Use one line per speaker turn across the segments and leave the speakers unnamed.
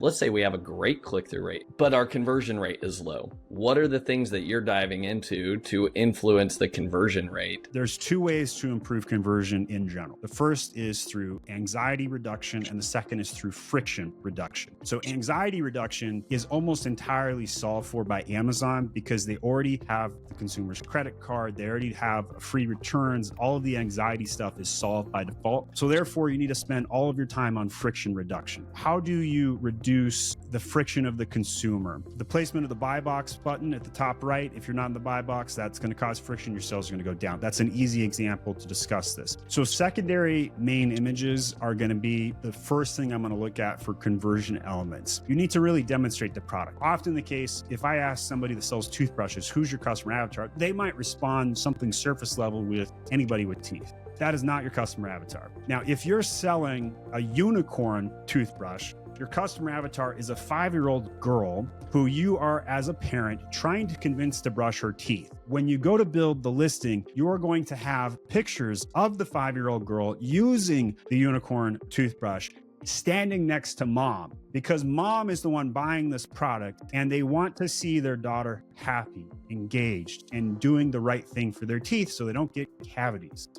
Let's say we have a great click-through rate, but our conversion rate is low. What are the things that you're diving into to influence the conversion rate?
There's two ways to improve conversion in general. The first is through anxiety reduction, and the second is through friction reduction. So anxiety reduction is almost entirely solved for by Amazon because they already have the consumer's credit card, they already have free returns, all of the anxiety stuff is solved by default. So therefore, you need to spend all of your time on friction reduction. How do you reduce the friction of the consumer? The placement of the buy box button at the top right, if you're not in the buy box, that's going to cause friction. Your sales are going to go down. That's an easy example to discuss this. So secondary main images are going to be the first thing I'm going to look at for conversion elements. You need to really demonstrate the product. Often the case, if I ask somebody that sells toothbrushes, who's your customer avatar? They might respond something surface level with anybody with teeth. That is not your customer avatar. Now, if you're selling a unicorn toothbrush, your customer avatar is a 5-year-old girl who you are, as a parent, trying to convince to brush her teeth. When you go to build the listing, you are going to have pictures of the 5-year-old girl using the unicorn toothbrush standing next to mom, because mom is the one buying this product and they want to see their daughter happy, engaged, and doing the right thing for their teeth so they don't get cavities.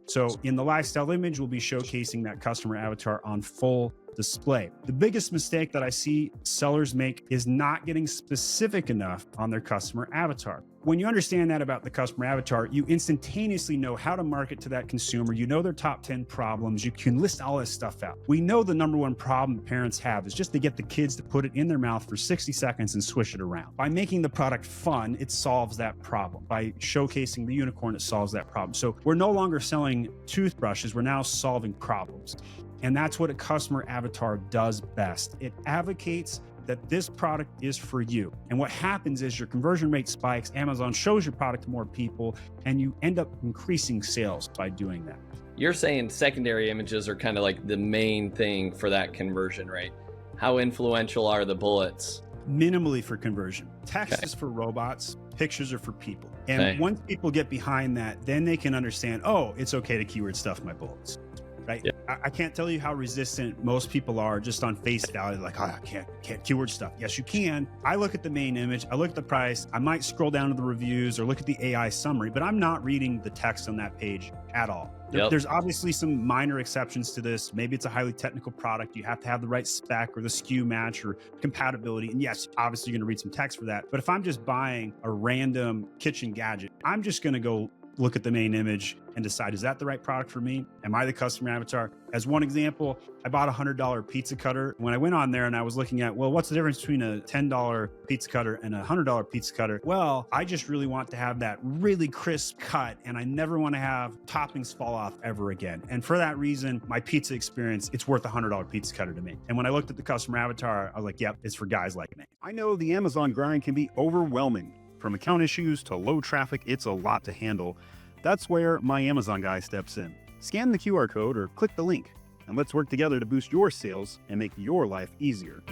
So in the lifestyle image, we'll be showcasing that customer avatar on full display. The biggest mistake that I see sellers make is not getting specific enough on their customer avatar. When you understand that about the customer avatar, you instantaneously know how to market to that consumer. You know their top 10 problems. You can list all this stuff out. We know the number one problem parents have is just to get the kids to put it in their mouth for 60 seconds and swish it around. By making the product fun, it solves that problem. By showcasing the unicorn, it solves that problem. So we're no longer selling toothbrushes. We're now solving problems. And that's what a customer avatar does best. It advocates that this product is for you. And what happens is your conversion rate spikes, Amazon shows your product to more people, and you end up increasing sales by doing that.
You're saying secondary images are kind of like the main thing for that conversion rate. How influential are the bullets?
Minimally for conversion. Text is for robots, pictures are for people. And once people get behind that, then they can understand, oh, it's okay to keyword stuff my bullets. Right? Yeah. I can't tell you how resistant most people are just on face value. Like, oh, I can't keyword stuff. Yes, you can. I look at the main image. I look at the price. I might scroll down to the reviews or look at the AI summary, but I'm not reading the text on that page at all. There's obviously some minor exceptions to this. Maybe it's a highly technical product. You have to have the right spec or the SKU match or compatibility. And yes, obviously you're going to read some text for that. But if I'm just buying a random kitchen gadget, I'm just going to go look at the main image and decide, is that the right product for me? Am I the customer avatar? As one example, I bought a $100 pizza cutter. When I went on there and I was looking at, well, what's the difference between a $10 pizza cutter and a $100 pizza cutter? Well, I just really want to have that really crisp cut and I never want to have toppings fall off ever again. And for that reason, my pizza experience, it's worth a $100 pizza cutter to me. And when I looked at the customer avatar, I was like, yep, it's for guys like me.
I know the Amazon grind can be overwhelming. From account issues to low traffic, it's a lot to handle. That's where my Amazon guy steps in. Scan the QR code or click the link, and let's work together to boost your sales and make your life easier.